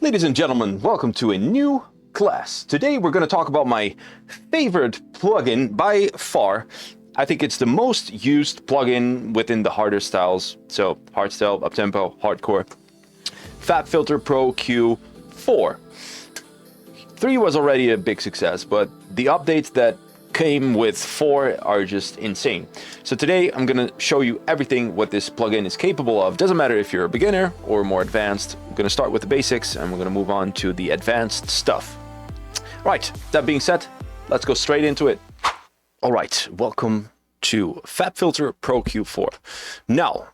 Ladies and gentlemen, welcome to a new class. Today we're going to talk about my favorite plugin by far. I think it's the most used plugin within the harder styles. So Hardstyle, Uptempo, Hardcore. FabFilter Pro Q4. 3 was already a big success, but the updates that came with 4 are just insane. So today I'm going to show you everything what this plugin is capable of. Doesn't matter if you're a beginner or more advanced. I'm going to start with the basics and we're going to move on to the advanced stuff. Right, that being said, let's go straight into it. All right, welcome to FabFilter Pro Q4. Now,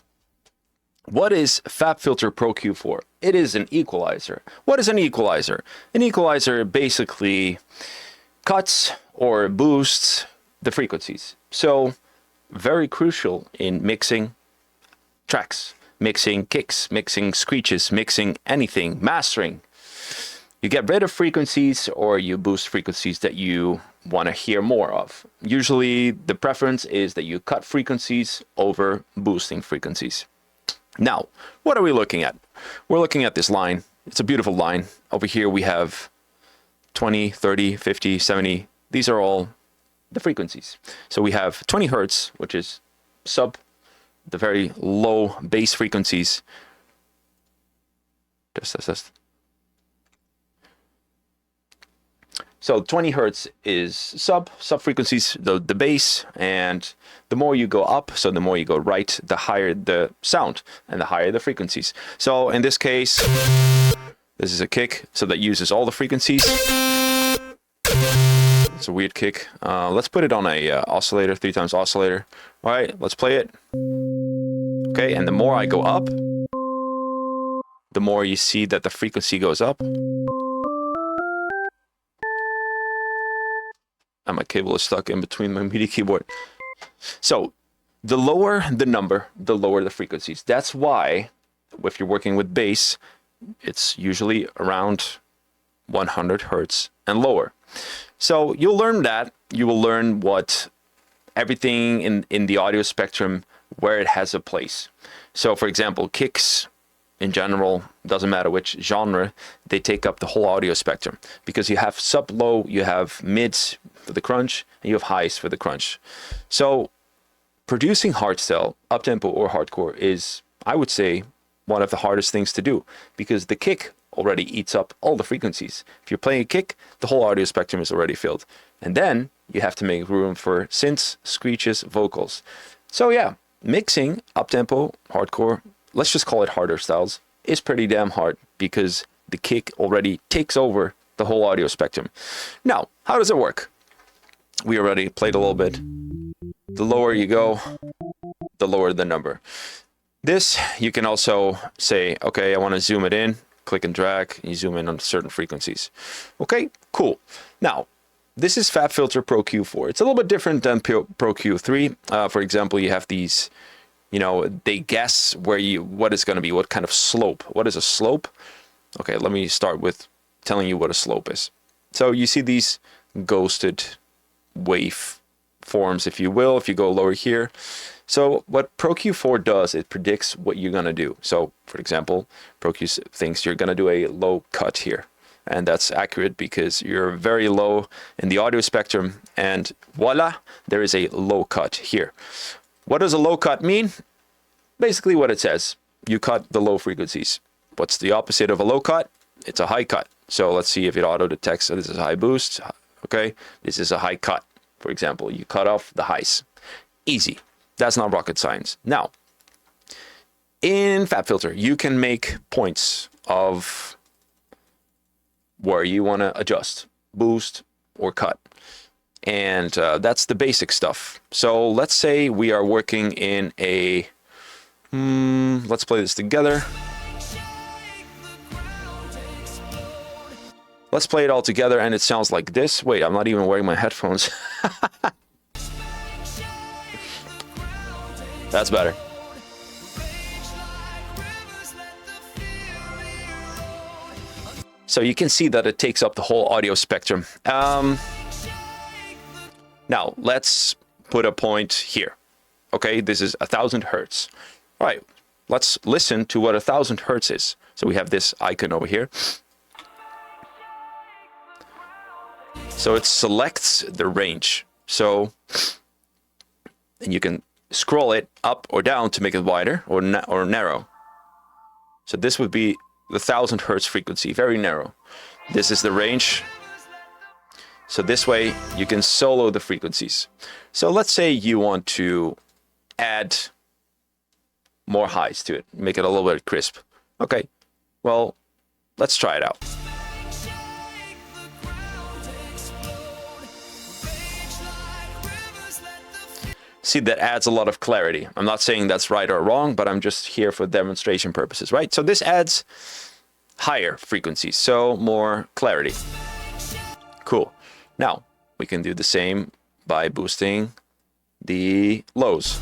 what is FabFilter Pro Q4? It is an equalizer. What is an equalizer? An equalizer basically cuts or boosts the frequencies. So very crucial in mixing tracks, mixing kicks, mixing screeches, mixing anything, mastering. You get rid of frequencies or you boost frequencies that you want to hear more of. Usually the preference is that you cut frequencies over boosting frequencies. Now, what are we looking at? We're looking at this line. It's a beautiful line. Over here we have 20, 30, 50, 70. These are all the frequencies. So we have 20 hertz, which is sub, the very low bass frequencies. Test. So 20 hertz is sub frequencies, the bass, and the more you go up, so the more you go right, the higher the sound and the higher the frequencies. So in this case, this is a kick, so that uses all the frequencies. It's a weird kick. Let's put it on a oscillator, 3 times oscillator. All right, let's play it. Okay, and the more I go up, the more you see that the frequency goes up. And my cable is stuck in between my MIDI keyboard. So the lower the number, the lower the frequencies. That's why if you're working with bass, it's usually around 100 hertz and lower. So you'll learn that. You will learn what everything in the audio spectrum, where it has a place. So for example, kicks in general, doesn't matter which genre, they take up the whole audio spectrum because you have sub low, you have mids for the crunch, and you have highs for the crunch. So producing hardstyle, uptempo or hardcore is, I would say, one of the hardest things to do because the kick already eats up all the frequencies. If you're playing a kick, the whole audio spectrum is already filled. And then you have to make room for synths, screeches, vocals. So yeah, mixing uptempo, hardcore, let's just call it harder styles, is pretty damn hard because the kick already takes over the whole audio spectrum. Now, how does it work? We already played a little bit. The lower you go, the lower the number. This, you can also say, okay, I want to zoom it in, click and drag, and you zoom in on certain frequencies. Okay, cool. Now, this is FabFilter Pro Q4. It's a little bit different than Pro Q3. For example, you have these, they guess what it's going to be, what kind of slope. What is a slope? Okay, let me start with telling you what a slope is. So you see these ghosted wave forms, if you will, if you go lower here. So what Pro Q4 does, it predicts what you're going to do. So for example, Pro Q thinks you're going to do a low cut here. And that's accurate because you're very low in the audio spectrum. And voila, there is a low cut here. What does a low cut mean? Basically what it says, you cut the low frequencies. What's the opposite of a low cut? It's a high cut. So let's see if it auto detects. So this is a high boost. Okay, this is a high cut. For example, you cut off the highs. Easy. That's not rocket science. Now, in FabFilter, you can make points of where you want to adjust, boost, or cut. And that's the basic stuff. So let's say we are working in a, let's play this together. Let's play it all together and it sounds like this. Wait, I'm not even wearing my headphones. That's better. So you can see that it takes up the whole audio spectrum. Now let's put a point here. Okay, this is 1000 hertz. All right, let's listen to what 1000 hertz is. So we have this icon over here. So it selects the range. So, and you can scroll it up or down to make it wider or narrow. So this would be the 1000 hertz frequency, very narrow. This is the range. So this way you can solo the frequencies. So let's say you want to add more highs to it, make it a little bit crisp. Okay, well, let's try it out. See, that adds a lot of clarity. I'm not saying that's right or wrong, but I'm just here for demonstration purposes, right? So this adds higher frequencies, so more clarity. Cool. Now, we can do the same by boosting the lows.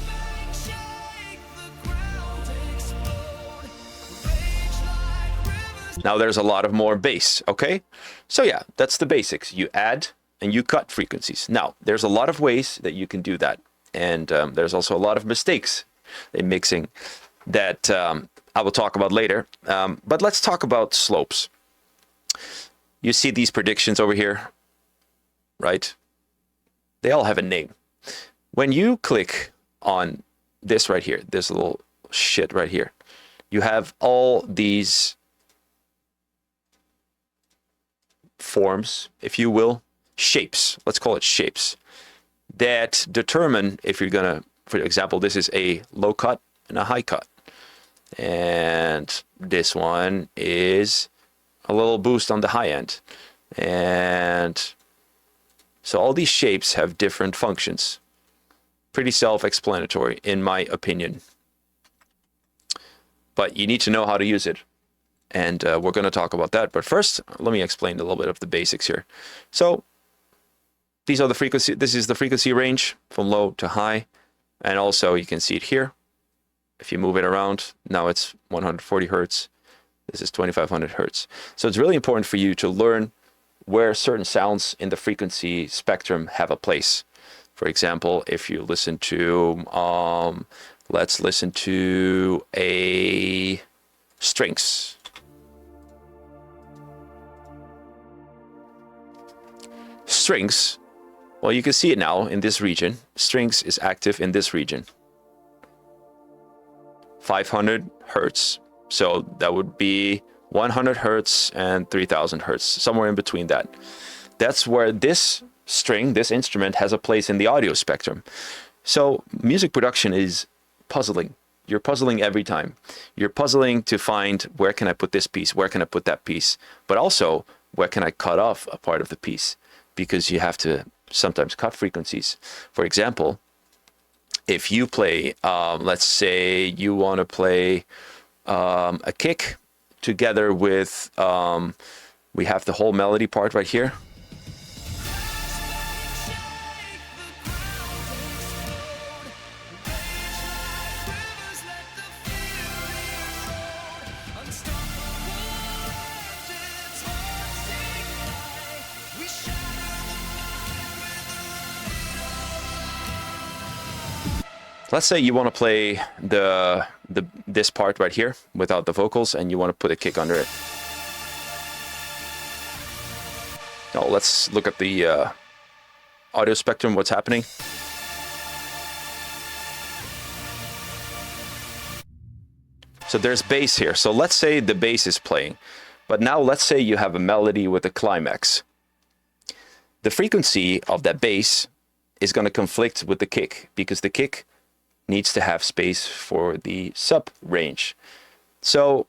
Now there's a lot of more bass, okay? So yeah, that's the basics. You add and you cut frequencies. Now, there's a lot of ways that you can do that. And there's also a lot of mistakes in mixing that I will talk about later. But let's talk about slopes. You see these predictions over here, right? They all have a name. When you click on this right here, this little shit right here, you have all these forms, if you will, shapes. Let's call it shapes that determine if you're gonna, for example, this is a low cut and a high cut. And this one is a little boost on the high end. And so all these shapes have different functions. Pretty self-explanatory, in my opinion. But you need to know how to use it. And we're going to talk about that. But first, let me explain a little bit of the basics here. So these are the frequency. This is the frequency range from low to high. And also you can see it here. If you move it around, now it's 140 hertz. This is 2500 hertz. So it's really important for you to learn where certain sounds in the frequency spectrum have a place. For example, if you listen to, let's listen to a strings. Strings, well, you can see it now in this region. Strings is active in this region. 500 hertz. So that would be 100 hertz and 3000 hertz, somewhere in between that. That's where this string, this instrument, has a place in the audio spectrum. So music production is puzzling. You're puzzling every time. You're puzzling to find, where can I put this piece? Where can I put that piece? But also, where can I cut off a part of the piece? Because you have to sometimes cut frequencies. For example, if you play, let's say you want to play a kick together with, we have the whole melody part right here. Let's say you want to play this part right here without the vocals, and you want to put a kick under it. Now let's look at the audio spectrum, what's happening. So there's bass here. So let's say the bass is playing, but now let's say you have a melody with a climax. The frequency of that bass is going to conflict with the kick, because the kick needs to have space for the sub range. So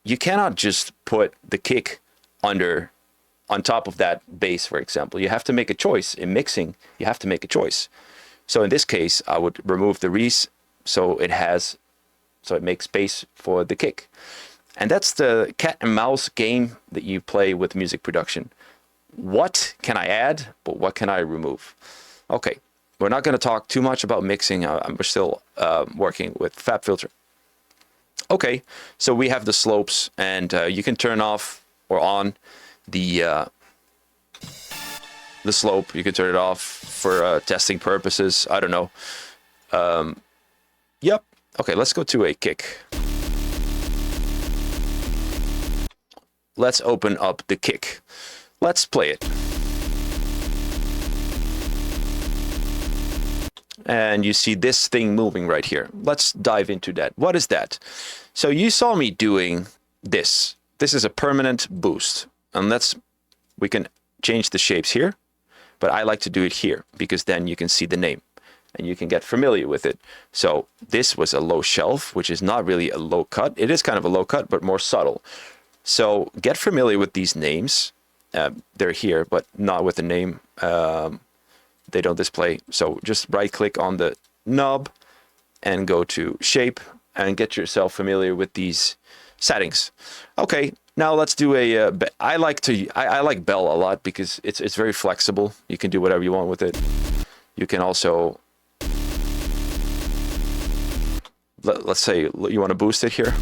you cannot just put the kick on top of that bass, for example. You have to make a choice. In mixing, you have to make a choice. So in this case, I would remove the res so it makes space for the kick. And that's the cat and mouse game that you play with music production. What can I add, but what can I remove? Okay. We're not going to talk too much about mixing. We're still working with FabFilter. Okay, so we have the slopes, and you can turn off or on the slope. You can turn it off for testing purposes. I don't know. Yep. Okay, let's go to a kick. Let's open up the kick. Let's play it. and you see this thing moving right here. Let's dive into that. What is that? So you saw me doing this. This is a permanent boost, and we can change the shapes here, but I like to do it here because then you can see the name and you can get familiar with it. So this was a low shelf, which is not really a low cut. It is kind of a low cut, but more subtle. So get familiar with these names. They're here, but not with the name. They don't display. So just right click on the knob and go to shape and get yourself familiar with these settings. Okay, now let's do a, I like Bell a lot because it's very flexible. You can do whatever you want with it. You can also, let's say you want to boost it here.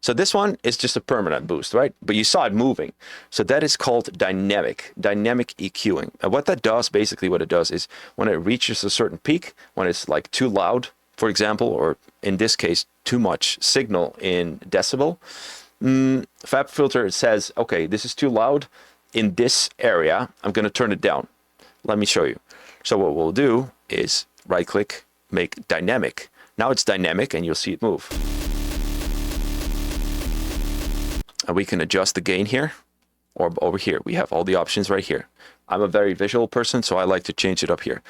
So this one is just a permanent boost, right? But you saw it moving. So that is called dynamic EQing. And what that does, basically what it does is when it reaches a certain peak, when it's like too loud, for example, or in this case, too much signal in decibel, FabFilter says, okay, this is too loud in this area. I'm going to turn it down. Let me show you. So what we'll do is right click, make dynamic. Now it's dynamic and you'll see it move. And we can adjust the gain here or over here. We have all the options right here. I'm a very visual person, so I like to change it up here.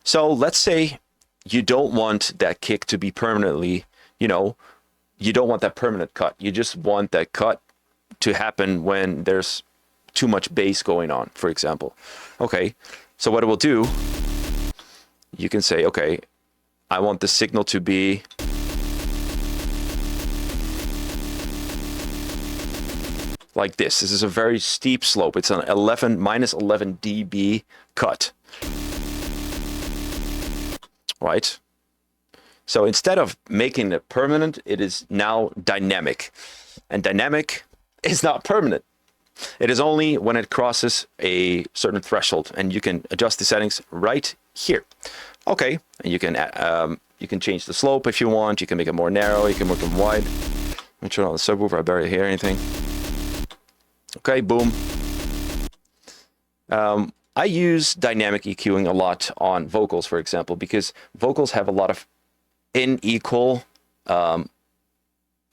So let's say you don't want that kick to be permanently, you don't want that permanent cut. You just want that cut to happen when there's too much bass going on, for example. Okay, so what it will do, you can say, okay, I want the signal to be like this. This is a very steep slope. It's an minus 11 dB cut, right? So instead of making it permanent, it is now dynamic. And dynamic is not permanent. It is only when it crosses a certain threshold, and you can adjust the settings right here. Okay, and you can change the slope if you want. You can make it more narrow. You can make it wide. Let me turn on the subwoofer. I barely hear anything. Okay, boom. I use dynamic EQing a lot on vocals, for example, because vocals have a lot of unequal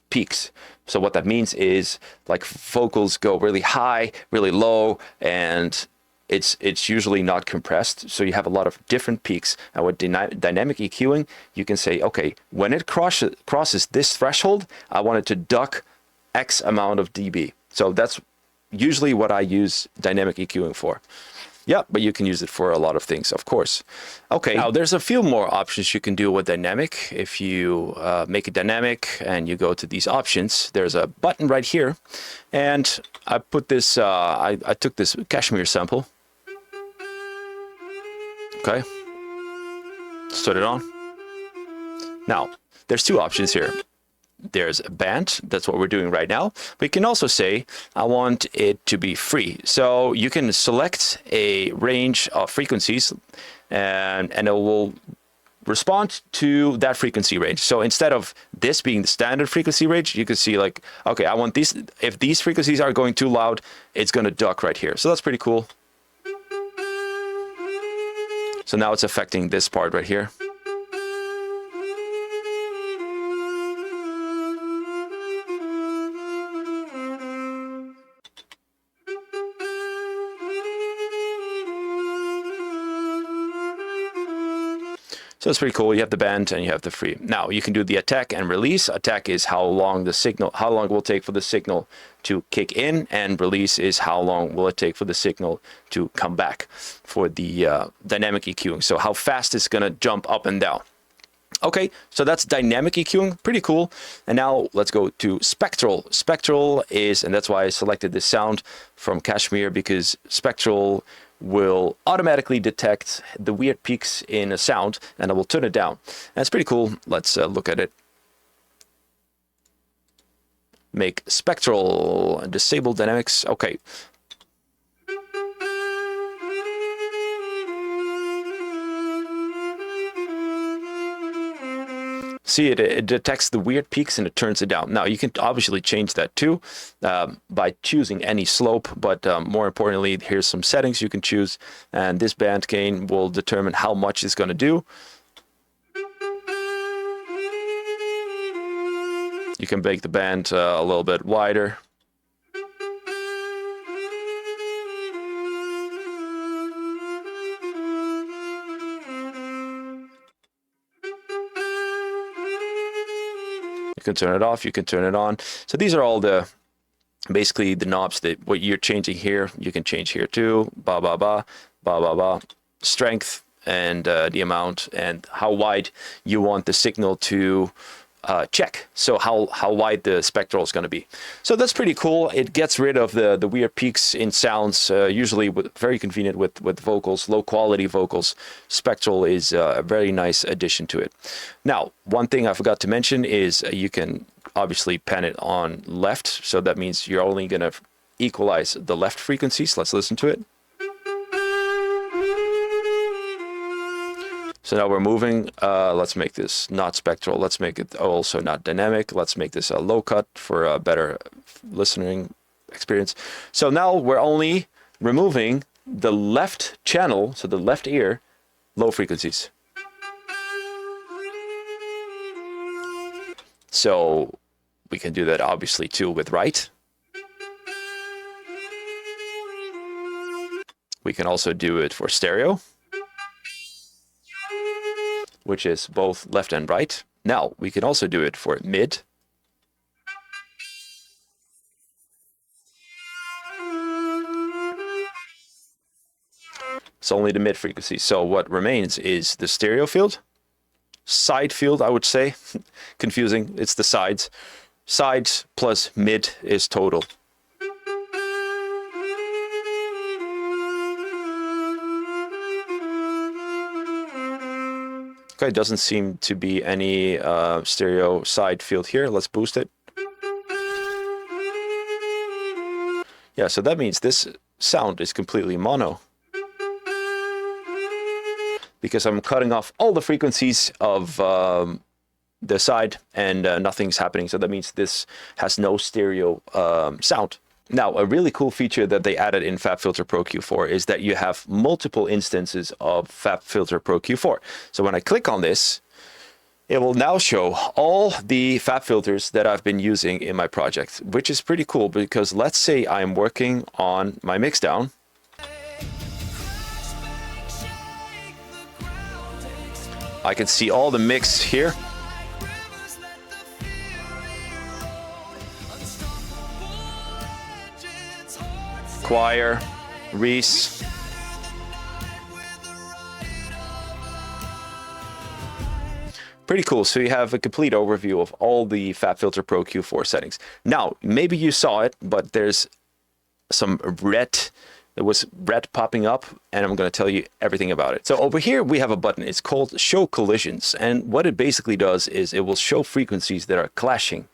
peaks. So what that means is like vocals go really high, really low, and it's usually not compressed. So you have a lot of different peaks. And with dynamic EQing, you can say, okay, when it crosses this threshold, I want it to duck X amount of dB. So that's usually what I use dynamic EQing for. Yeah, but you can use it for a lot of things, of course. Okay, now there's a few more options you can do with dynamic. If you make it dynamic and you go to these options, there's a button right here. And I put this, I took this Cashmere sample. Okay, stood it on. Now, there's two options here. There's a band, that's what we're doing right now. We can also say, I want it to be free. So you can select a range of frequencies and it will respond to that frequency range. So instead of this being the standard frequency range, you can see like, okay, I want these, if these frequencies are going too loud, it's gonna duck right here. So that's pretty cool. So now it's affecting this part right here. So it's pretty cool. You have the band and you have the free. Now you can do the attack and release. Attack is how long it will take for the signal to kick in, and release is how long will it take for the signal to come back for the dynamic EQing. So how fast it's gonna jump up and down. Okay, so that's dynamic EQing, pretty cool. And now let's go to Spectral. Spectral is, and that's why I selected this sound from Cashmere, because Spectral will automatically detect the weird peaks in a sound and it will turn it down. And it's pretty cool. Let's look at it. Make Spectral and disable dynamics. Okay. see it detects the weird peaks and it turns it down. Now you can obviously change that too by choosing any slope, but more importantly, here's some settings you can choose, and this band gain will determine how much it's going to do. You can make the band a little bit wider. You can turn it off, you can turn it on. So these are all the basically the knobs that what you're changing here, you can change here too. Ba ba ba, ba ba ba. Strength and the amount and how wide you want the signal to check. So how wide the spectral is going to be. So that's pretty cool. It gets rid of the weird peaks in sounds, usually very convenient with vocals, low quality vocals. Spectral is a very nice addition to it. Now, one thing I forgot to mention is you can obviously pan it on left. So that means you're only going to equalize the left frequencies. Let's listen to it. So now we're moving. Let's make this not spectral. Let's make it also not dynamic. Let's make this a low cut for a better listening experience. So now we're only removing the left channel, so the left ear, low frequencies. So we can do that obviously too with right. We can also do it for stereo, which is both left and right. Now, we can also do it for mid. It's only the mid frequency. So what remains is the stereo field, side field, I would say. Confusing, it's the sides. Sides plus mid is total. Okay, doesn't seem to be any stereo side field here. Let's boost it. Yeah, so that means this sound is completely mono, because I'm cutting off all the frequencies of the side and nothing's happening. So that means this has no stereo sound. Now, a really cool feature that they added in FabFilter Pro Q4 is that you have multiple instances of FabFilter Pro Q4. So when I click on this, it will now show all the FabFilters that I've been using in my project, which is pretty cool because let's say I'm working on my mixdown. I can see all the mix here. Choir, Reese. Pretty cool. So you have a complete overview of all the FabFilter Pro Q4 settings. Now, maybe you saw it, but there's some red. There was red popping up, and I'm going to tell you everything about it. So over here, we have a button. It's called Show Collisions. And what it basically does is it will show frequencies that are clashing.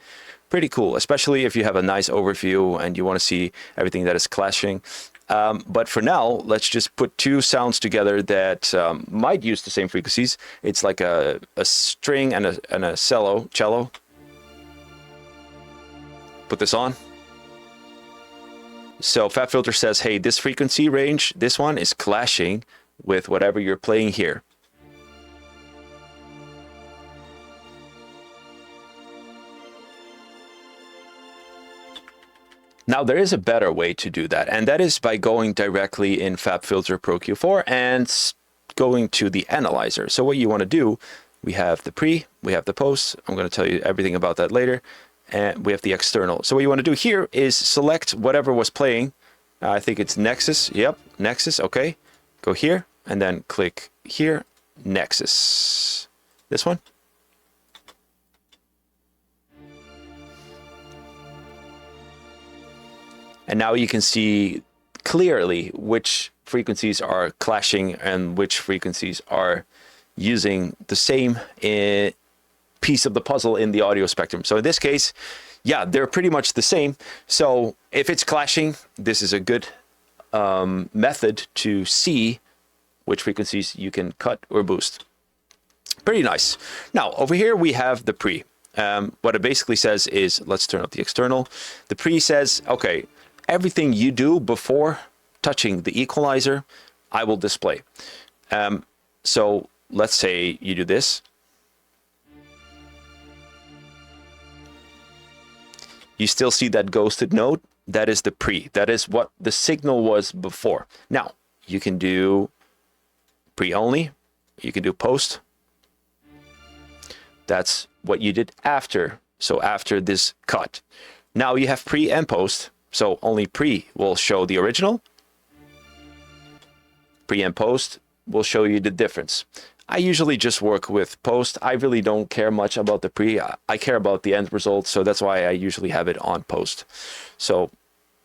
Pretty cool, especially if you have a nice overview and you want to see everything that is clashing. But for now, let's just put two sounds together that might use the same frequencies. It's like a string and a cello. Put this on. So FabFilter says, hey, this frequency range, this one is clashing with whatever you're playing here. Now, there is a better way to do that, and that is by going directly in FabFilter Pro Q4 and going to the analyzer. So what you want to do, we have the pre, we have the post. I'm going to tell you everything about that later. And we have the external. So what you want to do here is select whatever was playing. I think it's Nexus. Yep, Nexus. Okay. Go here and then click here, Nexus. This one. And now you can see clearly which frequencies are clashing and which frequencies are using the same piece of the puzzle in the audio spectrum. So in this case, yeah, they're pretty much the same. So if it's clashing, this is a good method to see which frequencies you can cut or boost. Pretty nice. Now, over here we have the pre. What it basically says is, let's turn up the external. The pre says, okay, everything you do before touching the equalizer, I will display. So let's say you do this. You still see that ghosted note? That is the pre. That is what the signal was before. Now, you can do pre only. You can do post. That's what you did after. So after this cut. Now you have pre and post. So only pre will show the original. Pre and post will show you the difference. I usually just work with post. I really don't care much about the pre. I care about the end result. So that's why I usually have it on post. So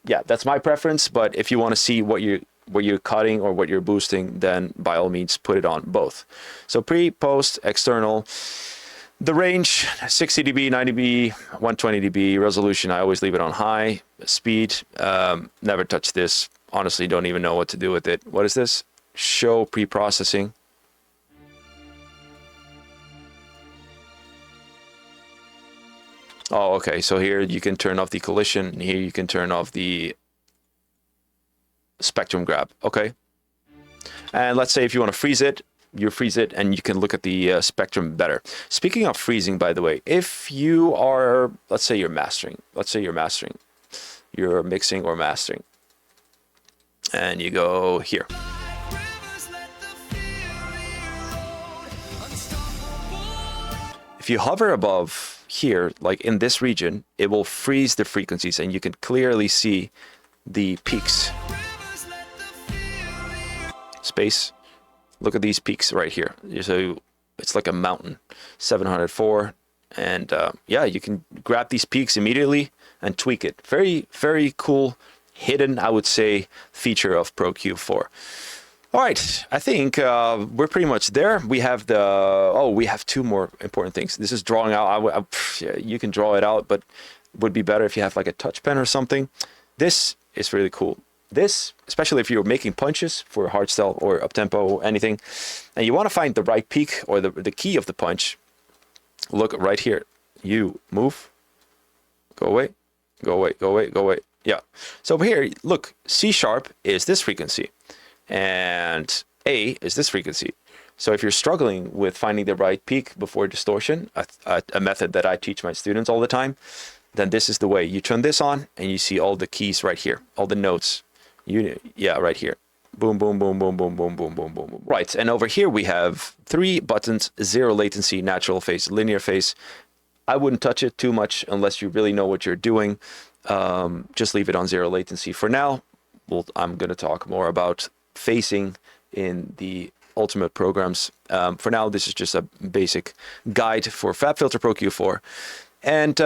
yeah, that's my preference. But if you want to see what you're cutting or what you're boosting, then by all means put it on both. So pre, post, external. The range, 60 dB, 90 dB, 120 dB. Resolution, I always leave it on high. Speed, never touch this. Honestly, don't even know what to do with it. What is this? Show pre-processing. Oh, okay. So here you can turn off the collision. Here you can turn off the spectrum grab. Okay. And let's say if you want to freeze it, you freeze it and you can look at the spectrum better. Speaking of freezing, by the way, if you are, let's say you're mastering, you're mixing or mastering, and you go here. If you hover above here, like in this region, it will freeze the frequencies and you can clearly see the peaks. Space. Look at these peaks right here. So it's like a mountain, 704. And yeah, you can grab these peaks immediately and tweak it. Very, very cool, hidden, I would say, feature of Pro Q4. All right, I think we're pretty much there. We have we have two more important things. This is drawing out. Yeah, you can draw it out, but it would be better if you have like a touch pen or something. This is really cool. This, especially if you're making punches for hardstyle or uptempo or anything, and you want to find the right peak or the key of the punch, look right here. You move, go away, go away, go away, go away. Yeah. So over here, look, C sharp is this frequency, and A is this frequency. So if you're struggling with finding the right peak before distortion, a method that I teach my students all the time, then this is the way. You turn this on, and you see all the keys right here, all the notes. Yeah, right here. Boom, boom, boom, boom, boom, boom, boom, boom, boom, boom. Right, and over here we have 3 buttons, 0 latency, natural phase, linear phase. I wouldn't touch it too much unless you really know what you're doing. Just leave it on 0 latency for now. I'm going to talk more about phasing in the ultimate programs. For now, this is just a basic guide for FabFilter Pro Q4. And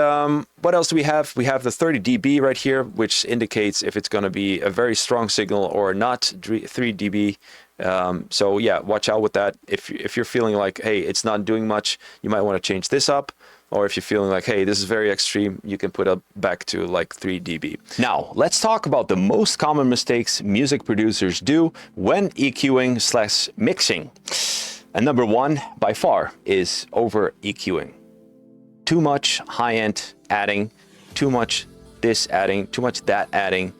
what else do we have? We have the 30 dB right here, which indicates if it's going to be a very strong signal or not, 3 dB. So yeah, watch out with that. If you're feeling like, hey, it's not doing much, you might want to change this up. Or if you're feeling like, hey, this is very extreme, you can put it back to like 3 dB. Now, let's talk about the most common mistakes music producers do when EQing/mixing. And number 1, by far, is over EQing. Too much high-end adding, too much this adding, too much that adding.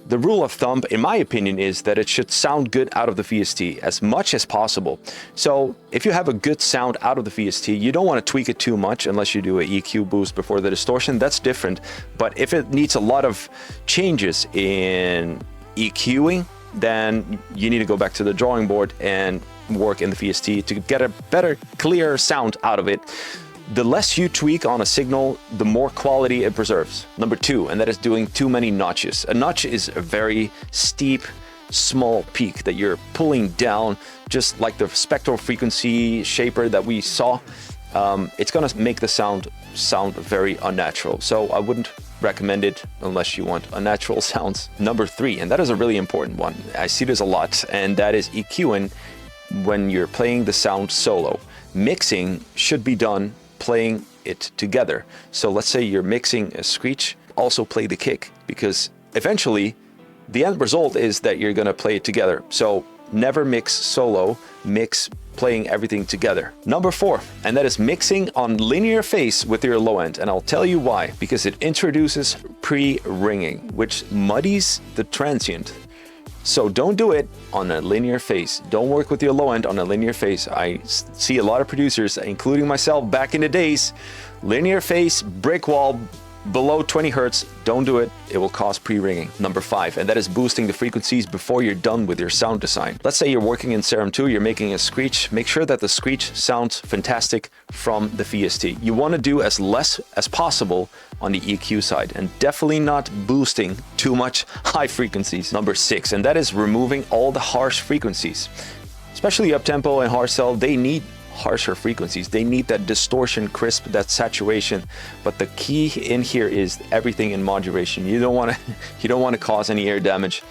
The rule of thumb, in my opinion, is that it should sound good out of the VST as much as possible. So if you have a good sound out of the VST, you don't want to tweak it too much unless you do an EQ boost before the distortion. That's different. But if it needs a lot of changes in EQing, then you need to go back to the drawing board and work in the VST to get a better, clearer sound out of it. The less you tweak on a signal, the more quality it preserves. Number 2, and that is doing too many notches. A notch is a very steep, small peak that you're pulling down, just like the spectral frequency shaper that we saw. It's gonna make the sound very unnatural. So I wouldn't recommend it unless you want unnatural sounds. Number 3, and that is a really important one. I see this a lot, and that is EQing when you're playing the sound solo. Mixing should be done playing it together. So let's say you're mixing a screech, also play the kick, because eventually the end result is that you're going to play it together. So never mix solo, mix playing everything together. Number 4, and that is mixing on linear phase with your low end. And I'll tell you why, because it introduces pre-ringing, which muddies the transient. So don't do it on a linear phase. Don't work with your low end on a linear phase. I see a lot of producers, including myself back in the days, linear phase, brick wall, below 20 hertz, don't do it. It will cause pre-ringing. Number 5, and that is boosting the frequencies before you're done with your sound design. Let's say you're working in Serum 2, you're making a screech. Make sure that the screech sounds fantastic from the VST. You want to do as less as possible on the EQ side, and definitely not boosting too much high frequencies. Number 6, and that is removing all the harsh frequencies. Especially Uptempo and Hardstyle, they need harsher frequencies. They need that distortion, crisp, that saturation. But the key in here is everything in modulation. You don't want to cause any air damage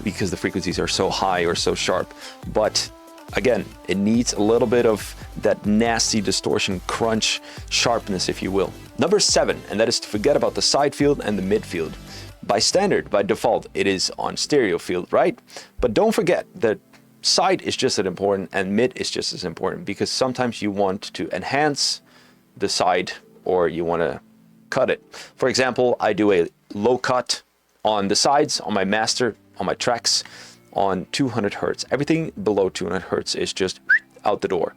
because the frequencies are so high or so sharp. But again, it needs a little bit of that nasty distortion, crunch, sharpness, if you will. Number 7, and that is to forget about the side field and the mid field. By standard, by default, it is on stereo field, right? But don't forget that side is just as important and mid is just as important, because sometimes you want to enhance the side or you want to cut it. For example, I do a low cut on the sides, on my master, on my tracks, on 200 hertz. Everything below 200 hertz is just out the door,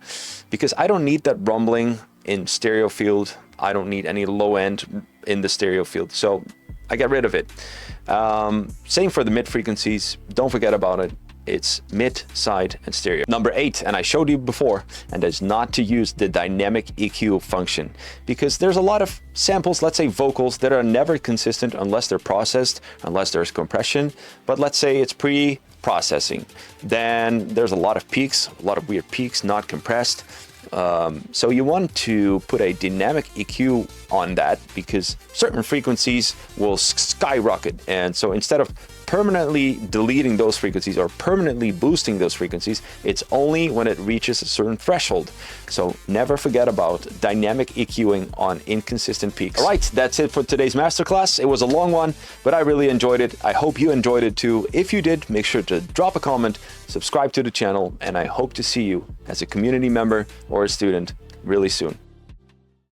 because I don't need that rumbling in stereo field. I don't need any low end in the stereo field, so I get rid of it. Same for the mid frequencies. Don't forget about it. It's mid, side, and stereo. Number 8, and I showed you before, and that is not to use the dynamic EQ function, because there's a lot of samples, let's say vocals, that are never consistent unless they're processed, unless there's compression. But let's say it's pre-processing, then there's a lot of peaks, a lot of weird peaks, not compressed. So you want to put a dynamic EQ on that, because certain frequencies will skyrocket. And so instead of permanently deleting those frequencies or permanently boosting those frequencies, it's only when it reaches a certain threshold. So never forget about dynamic EQing on inconsistent peaks. All right, that's it for today's masterclass. It was a long one, but I really enjoyed it. I hope you enjoyed it too. If you did, make sure to drop a comment, subscribe to the channel, and I hope to see you as a community member or a student really soon.